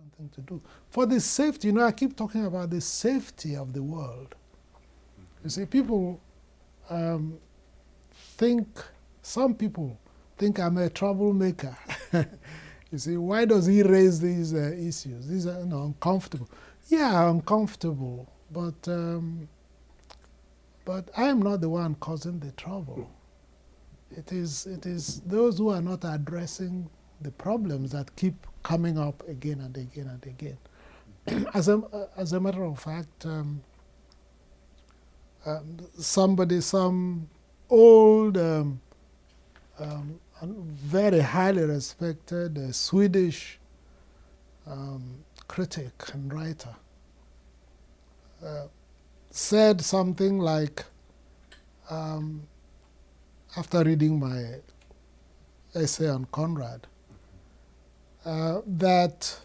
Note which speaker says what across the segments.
Speaker 1: something to do. For the safety, I keep talking about the safety of the world. You see, people some people think I'm a troublemaker. You see, why does he raise these issues? These are uncomfortable. Yeah, uncomfortable, but I am not the one causing the trouble. It is those who are not addressing the problems that keep coming up again and again and again. As a matter of fact, some old, very highly respected Swedish critic and writer said something like, after reading my essay on Conrad, that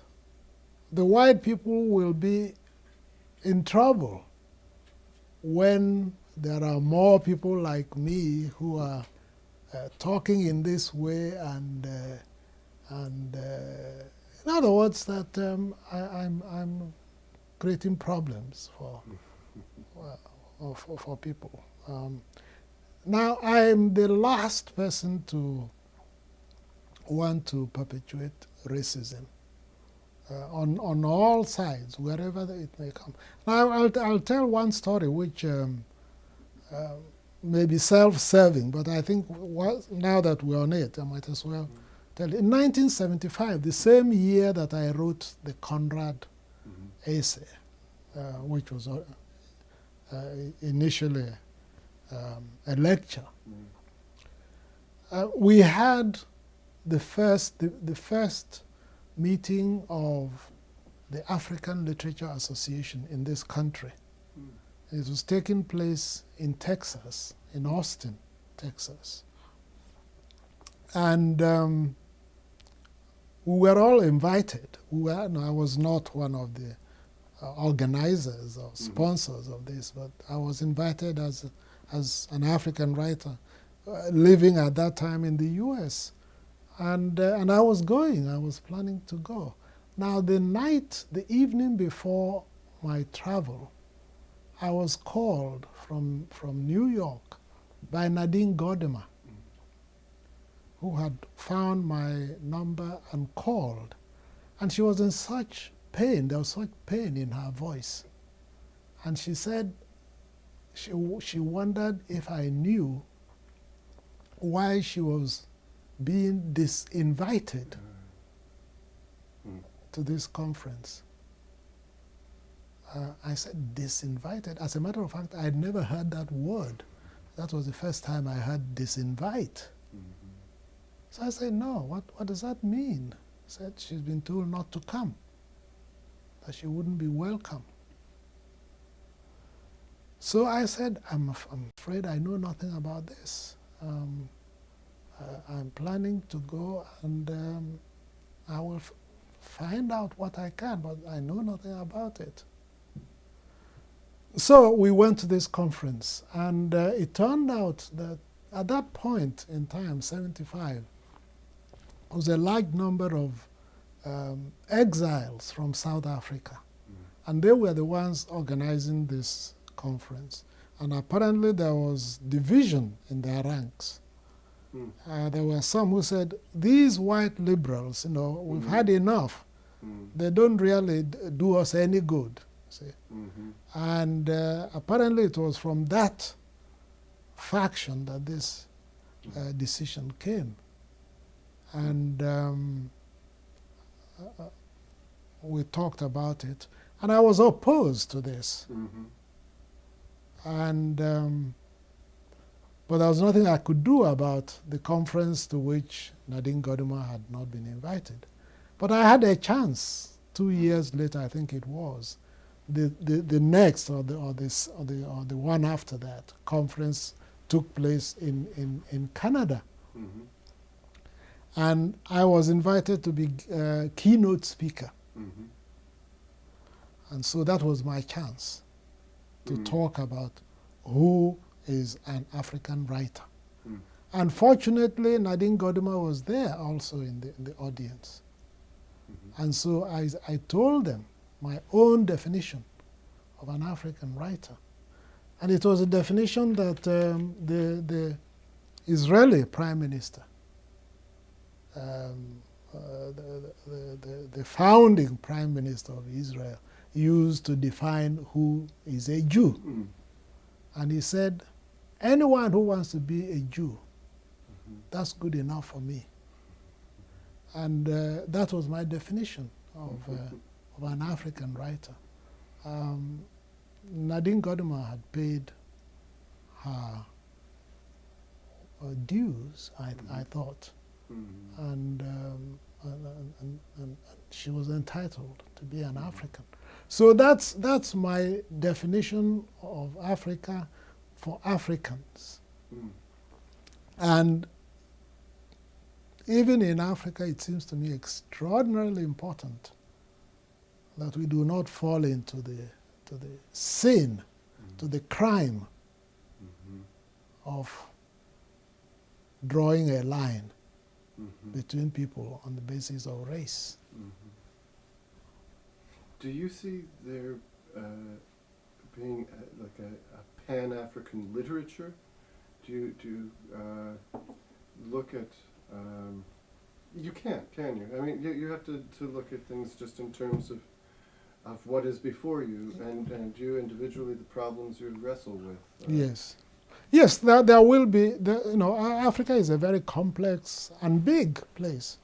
Speaker 1: the white people will be in trouble when there are more people like me who are talking in this way, and in other words, that I'm creating problems for people. Now, I'm the last person to want to perpetuate racism on all sides, wherever it may come. Now, I'll tell one story which may be self-serving, but I think now that we're on it, I might as well tell you. In 1975, the same year that I wrote the Conrad essay, which was initially a lecture, we had the first meeting of the African Literature Association in this country. It was taking place in Texas, in Austin, Texas. And we were all invited. I was not one of the organizers or sponsors of this, but I was invited as an African writer living at that time in the US. And I was going, I was planning to go. Now the evening before my travel, I was called from New York by Nadine Gordimer, who had found my number and called. And she was in such pain, there was such pain in her voice. And she said she wondered if I knew why she was being disinvited to this conference. I said, disinvited? As a matter of fact, I had never heard that word. That was the first time I heard disinvite. So I said, no, what does that mean? I said, she's been told not to come, that she wouldn't be welcome. So I said, I'm afraid I know nothing about this. I'm planning to go, and I will find out what I can, but I know nothing about it. So we went to this conference, and it turned out that at that point in time, 75, there was a large number of exiles from South Africa. And they were the ones organizing this conference. And apparently there was division in their ranks. There were some who said, these white liberals, we've had enough. They don't really do us any good. See? And apparently it was from that faction that this decision came. And we talked about it. And I was opposed to this. And but there was nothing I could do about the conference to which Nadine Gordimer had not been invited. But I had a chance 2 years later, I think it was, the next or the one after that conference took place in Canada. And I was invited to be keynote speaker. And so that was my chance to talk about who is an African writer. Unfortunately, Nadine Gordimer was there also in the audience. And so I told them my own definition of an African writer. And it was a definition that the Israeli Prime Minister, the founding Prime Minister of Israel, used to define who is a Jew. And he said, anyone who wants to be a Jew, that's good enough for me. And that was my definition of an African writer. Nadine Gordimer had paid her dues, I thought, and she was entitled to be an African. So that's my definition of Africa for Africans. And even in Africa, it seems to me extraordinarily important that we do not fall into the sin, to the crime of drawing a line between people on the basis of race.
Speaker 2: Do you see there being like a Pan-African literature? Do you look at you can't, can you? I mean, you have to look at things just in terms of what is before you, and you individually, the problems you wrestle with.
Speaker 1: Yes. Yes, there will be, Africa is a very complex and big place.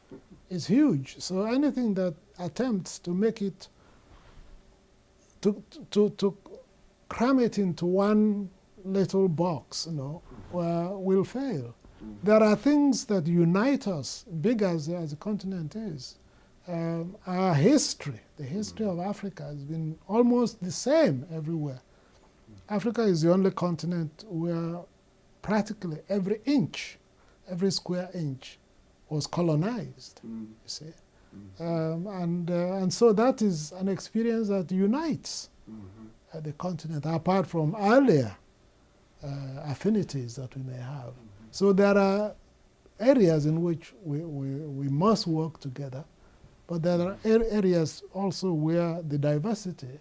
Speaker 1: It's huge. So anything that attempts to make it, to cram it into one little box, will fail. There are things that unite us, big as the continent is. Our history, the history of Africa, has been almost the same everywhere. Africa is the only continent where practically every inch, every square inch, was colonized, you see. And so that is an experience that unites the continent, apart from earlier affinities that we may have. So there are areas in which we must work together, but there are areas also where the diversity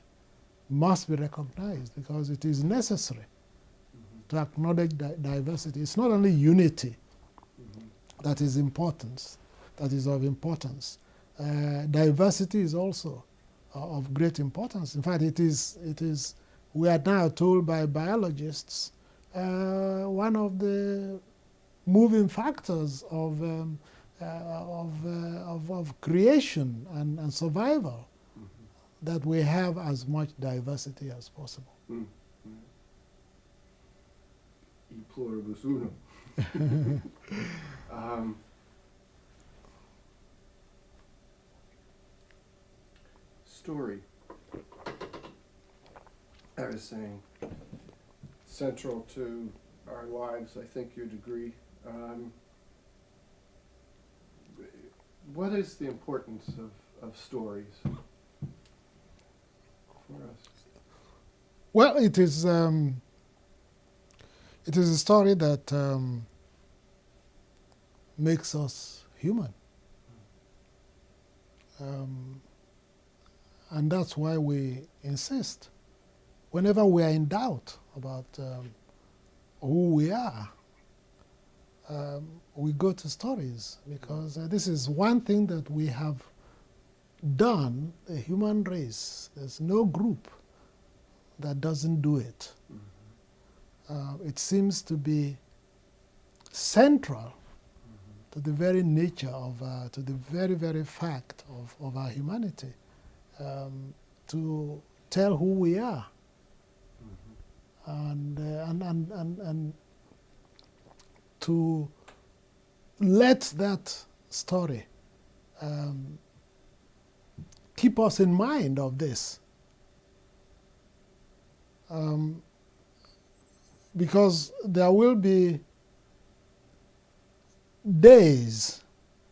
Speaker 1: must be recognized, because it is necessary to acknowledge diversity. It's not only unity that is of importance. Diversity is also of great importance. In fact, it is we are now told by biologists one of the moving factors of creation and survival, that we have as much diversity as possible.
Speaker 2: E pluribus unum. Story, I was saying, central to our lives, I think you'd agree. What is the importance of stories for us?
Speaker 1: Well, it is a story that makes us human. And that's why we insist, whenever we are in doubt about who we are, we go to stories, because this is one thing that we have done, the human race. There's no group that doesn't do it. It seems to be central to the very nature of, to the very, very fact of our humanity, to tell who we are, and to let that story keep us in mind of this. Because there will be days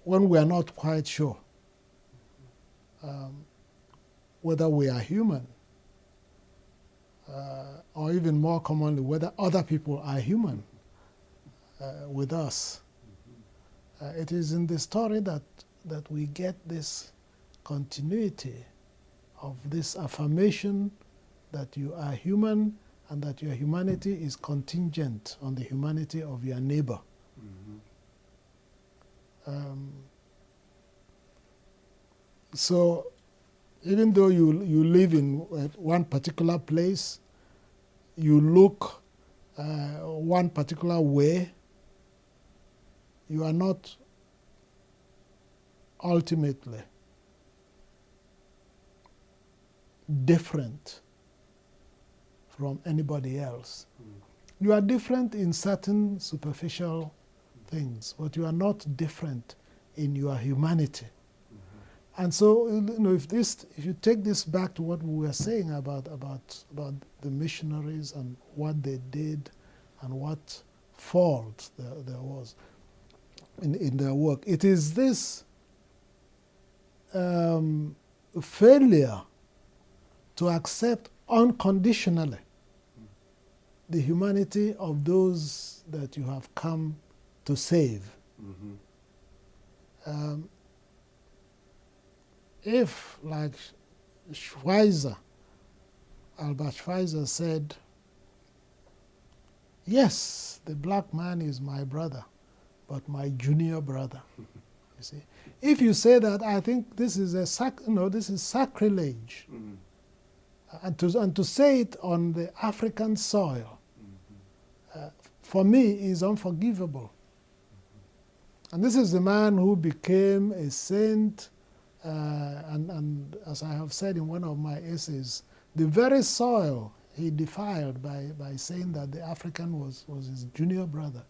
Speaker 1: when we are not quite sure whether we are human, or even more commonly, whether other people are human with us. It is in the story that we get this continuity of this affirmation that you are human and that your humanity is contingent on the humanity of your neighbor. So even though you live in one particular place, you look one particular way, you are not ultimately different from anybody else. You are different in certain superficial things, but you are not different in your humanity. And so, if you take this back to what we were saying about the missionaries and what they did and what fault there was in their work, it is this failure to accept unconditionally the humanity of those that you have come to save. If, like Albert Schweitzer said, yes, the black man is my brother, but my junior brother. You see, if you say that, I think this is this is sacrilege, and to say it on the African soil, for me, is unforgivable. And this is the man who became a saint. And as I have said in one of my essays, the very soil he defiled by saying that the African was his junior brother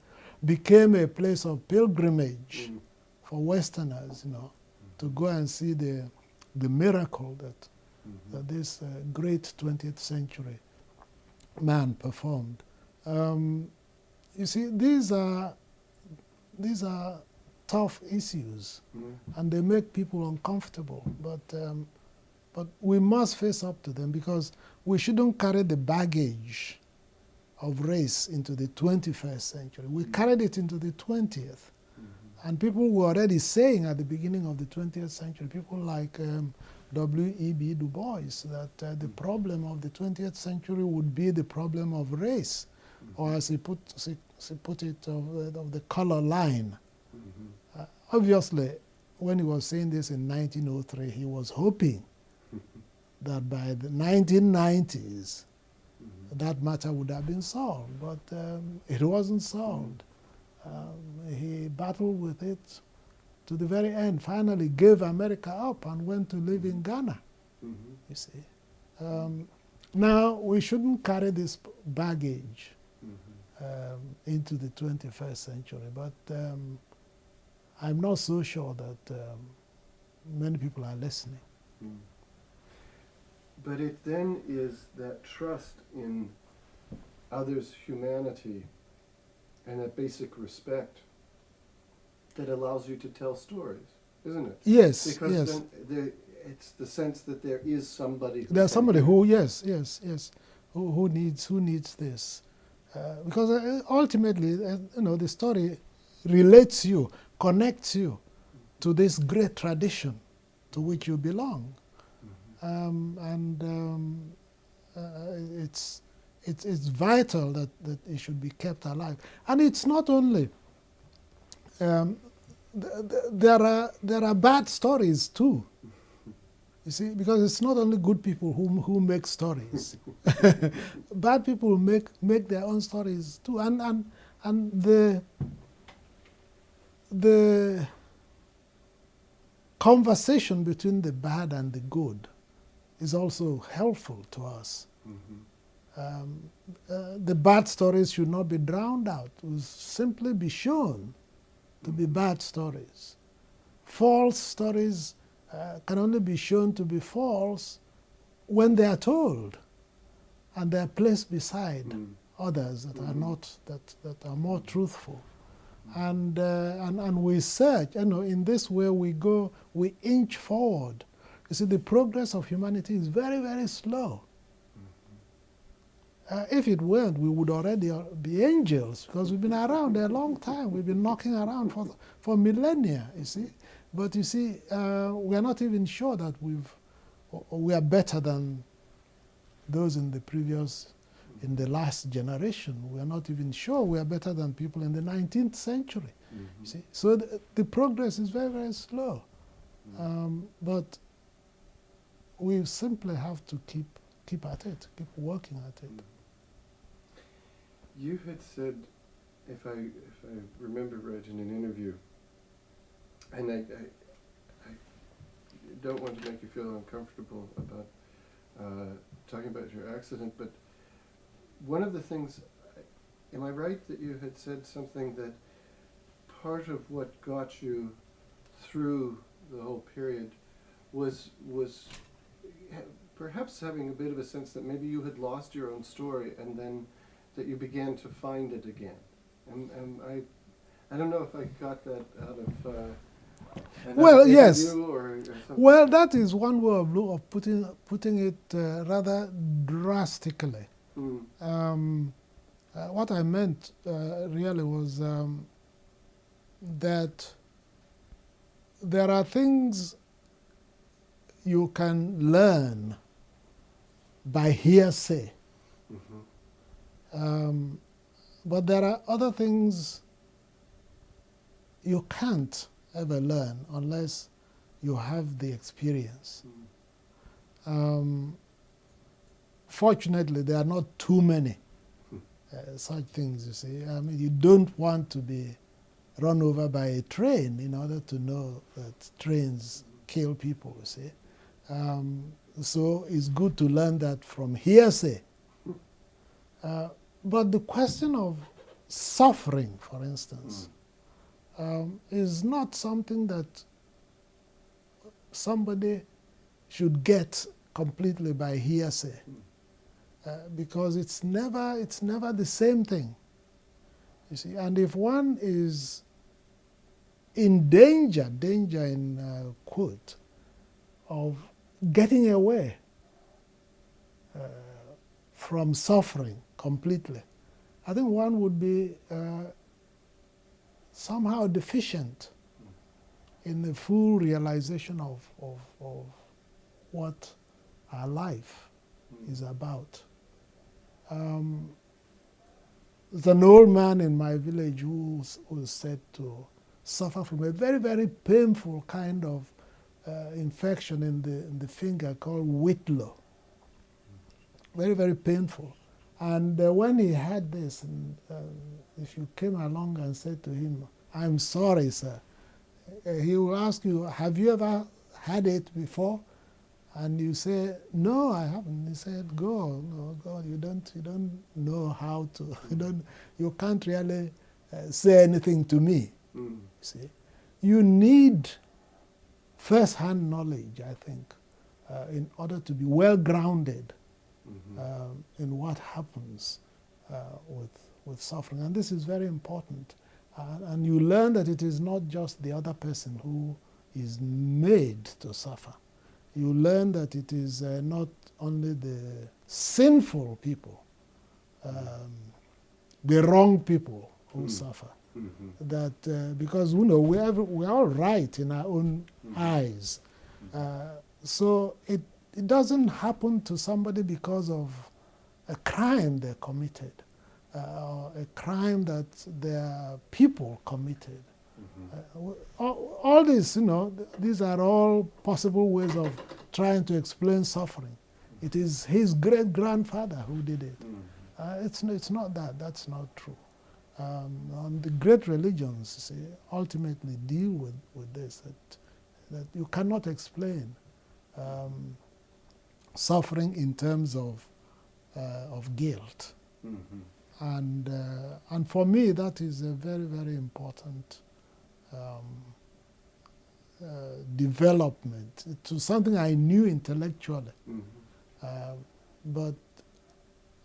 Speaker 1: became a place of pilgrimage for Westerners, to go and see the miracle that this great 20th century man performed. You see, these are tough issues, and they make people uncomfortable. But we must face up to them, because we shouldn't carry the baggage of race into the 21st century. We carried it into the 20th. And people were already saying at the beginning of the 20th century, people like W.E.B. Du Bois, that the problem of the 20th century would be the problem of race, or as he put it, of the color line. Obviously, when he was saying this in 1903, he was hoping that by the 1990s, that matter would have been solved, but it wasn't solved. He battled with it to the very end, finally gave America up and went to live in Ghana, you see. Now, we shouldn't carry this baggage into the 21st century, but I'm not so sure that many people are listening.
Speaker 2: But it then is that trust in others' humanity and that basic respect that allows you to tell stories, isn't it?
Speaker 1: Yes,
Speaker 2: because
Speaker 1: yes.
Speaker 2: Then it's the sense that there is somebody.
Speaker 1: There's somebody who, yes, who needs this, because ultimately, the story relates you, connects you to this great tradition to which you belong, it's vital that it should be kept alive. And it's not only there are bad stories too. You see, because it's not only good people who make stories. Bad people make their own stories too, and the conversation between the bad and the good is also helpful to us. The bad stories should not be drowned out. It will simply be shown to be bad stories. False stories can only be shown to be false when they are told and they are placed beside others that are not, that are more truthful. And we search, in this way we go, we inch forward. You see, the progress of humanity is very, very slow. If it weren't, we would already be angels, because we've been around a long time. We've been knocking around for millennia, you see. But you see, we are not even sure that we are better than those in the previous, in the last generation. We are not even sure we are better than people in the 19th century. You see, so the progress is very, very slow. But we simply have to keep at it, keep working at it.
Speaker 2: You had said, if I remember right in an interview, and I don't want to make you feel uncomfortable about talking about your accident, but one of the things, am I right that you had said something that part of what got you through the whole period was perhaps having a bit of a sense that maybe you had lost your own story and then that you began to find it again? And I don't know if I got that out of
Speaker 1: well, yes.
Speaker 2: or
Speaker 1: Well, that is one way of putting it rather drastically. What I meant really was that there are things you can learn by hearsay. But there are other things you can't ever learn unless you have the experience. Fortunately, there are not too many such things, you see. I mean, you don't want to be run over by a train in order to know that trains kill people, you see. So it's good to learn that from hearsay. But the question of suffering, for instance, is not something that somebody should get completely by hearsay, because it's never the same thing, you see. And if one is in danger in quote, of getting away from suffering completely, I think one would be somehow deficient in the full realization of what our life is about. There's an old man in my village who was said to suffer from a very, very painful kind of infection in the finger called whitlow. Very, very painful. And when he had this, and, if you came along and said to him, "I'm sorry, sir," he will ask you, "Have you ever had it before?" And you say, "No, I haven't." He said, "Go, you don't know how to, you can't really say anything to me." You see, you need first-hand knowledge, I think, in order to be well grounded in what happens with suffering. And this is very important. And you learn that it is not just the other person who is made to suffer. You learn that it is not only the sinful people, the wrong people who suffer. That because we're all right in our own eyes. So it doesn't happen to somebody because of a crime they committed, or a crime that their people committed. All this, these are all possible ways of trying to explain suffering. It is his great-grandfather who did it. It's not that. That's not true. And the great religions, see, ultimately deal with this, that you cannot explain suffering in terms of guilt. And for me, that is a very, very important development to something I knew intellectually. But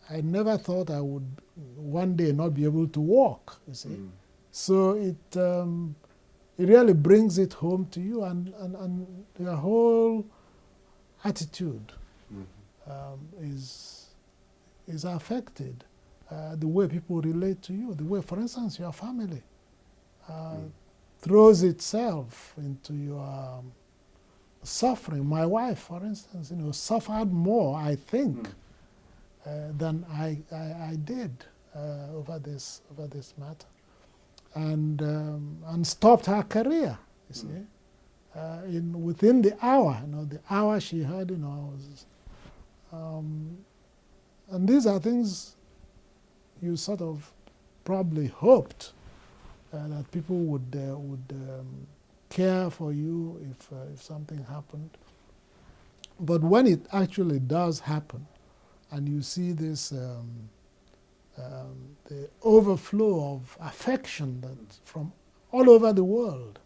Speaker 1: I never thought I would one day not be able to walk, you see. So it really brings it home to you, and your whole attitude is affected. The way people relate to you, the way, for instance, your family. throws itself into your suffering. My wife, for instance, suffered more, I think, than I did over this matter, and stopped her career. You see, within the hour, the hour she had, was, and these are things you sort of probably hoped that people would care for you if something happened. But when it actually does happen, and you see this, the overflow of affection that from all over the world,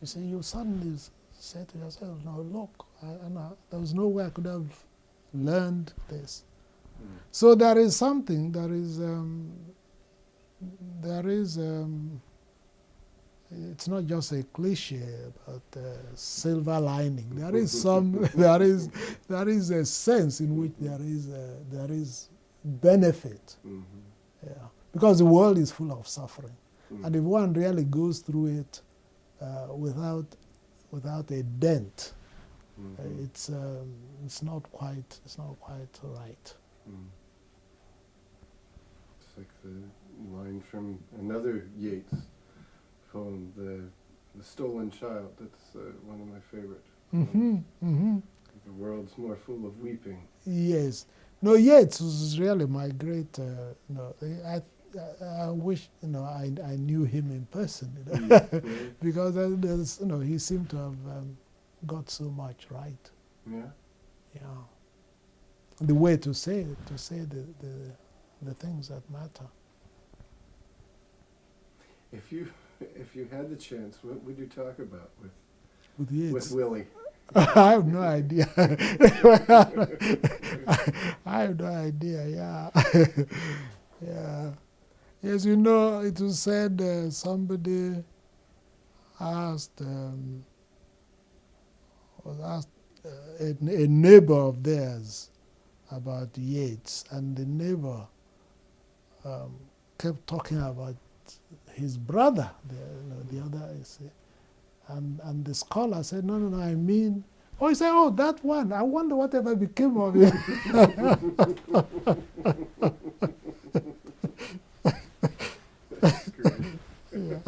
Speaker 1: you see, you suddenly say to yourself, no, look, there was no way I could have learned this. So there is something, it's not just a cliche about silver lining. There is there is a sense in which there is benefit. Yeah. Because the world is full of suffering. And if one really goes through it without a dent, it's not quite right.
Speaker 2: It's like the line from another Yeats poem, the Stolen Child. That's one of my favorite. The world's more full of weeping.
Speaker 1: Yes. No, Yeats was really my great. I wish I knew him in person. Because he seemed to have got so much right.
Speaker 2: Yeah.
Speaker 1: Yeah. The way to say the things that matter.
Speaker 2: If you had the chance, what would you talk about
Speaker 1: with Yeats?
Speaker 2: With Willie?
Speaker 1: I have no idea. I have no idea. Yeah. Yeah. Yes, it was said somebody asked a neighbor of theirs about Yeats, and the neighbor kept talking about his brother, the other, you see. And the scholar said, no, I mean, he said, oh, that one, I wonder whatever became of him.
Speaker 2: That's great.
Speaker 1: Yeah.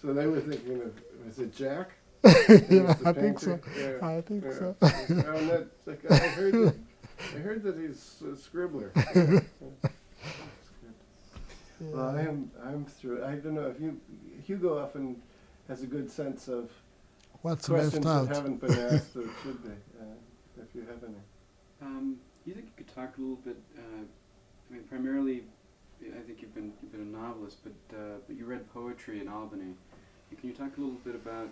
Speaker 2: So they were thinking of, was it Jack?
Speaker 1: Yeah, I think so.
Speaker 2: Yeah.
Speaker 1: I think so.
Speaker 2: I heard that he's a scribbler. Yeah.
Speaker 1: Yeah.
Speaker 2: Well, I'm through. I don't know if Hugo often has a good sense of
Speaker 1: What's
Speaker 2: questions
Speaker 1: left out?
Speaker 2: that haven't been asked or should be. If you have any.
Speaker 3: You think you could talk a little bit? Primarily, I think you've been a novelist, but you read poetry in Albany. Can you talk a little bit about,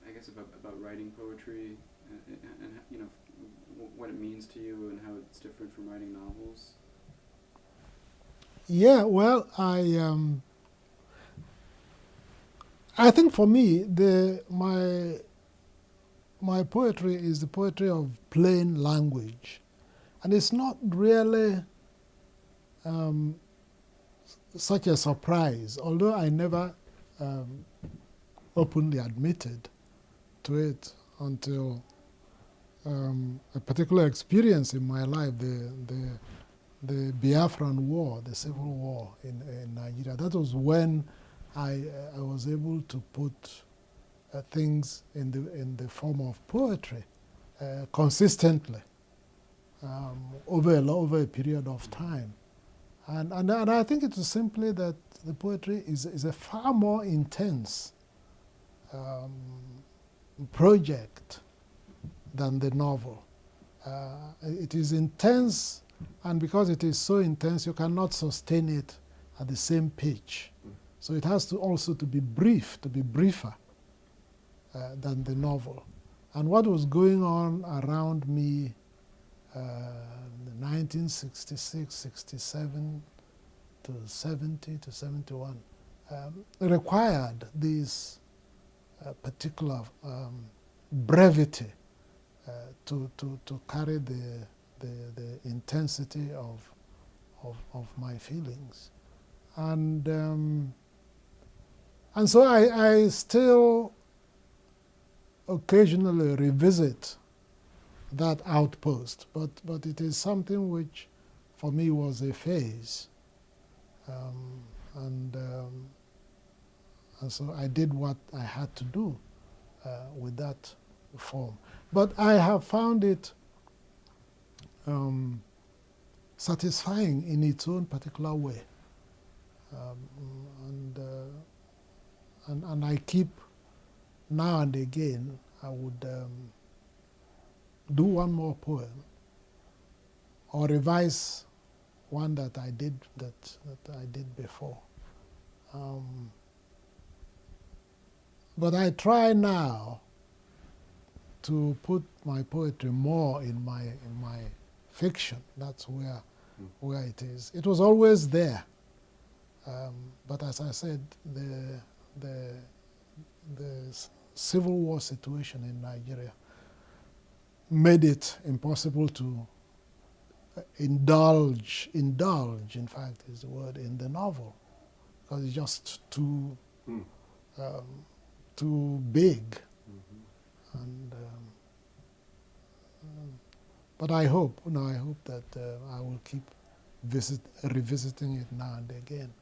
Speaker 3: I guess about writing poetry and what it means to you and how it's different from writing novels?
Speaker 1: Yeah, well, I think for me, my poetry is the poetry of plain language, and it's not really such a surprise, although I never openly admitted to it until a particular experience in my life, the Biafran War, the Civil War in Nigeria. That was when I was able to put things in the form of poetry consistently over a period of time. And I think it was simply that the poetry is a far more intense project than the novel. It is intense, and because it is so intense, you cannot sustain it at the same pitch. So it has to also to be brief, to be briefer than the novel. And what was going on around me in 1966, 67 to 70 to 71 required this particular brevity to carry the intensity of my feelings. and so I still occasionally revisit that outpost, but it is something which for me was a phase, and so I did what I had to do with that form. But I have found it satisfying in its own particular way, and I keep now and again I would do one more poem or revise one that I did before. But I try now to put my poetry more in my fiction. That's where it is. It was always there, but as I said, the civil war situation in Nigeria made it impossible to indulge, in fact, is the word, in the novel, because it's just too big. And but I hope that I will keep revisiting it now and again.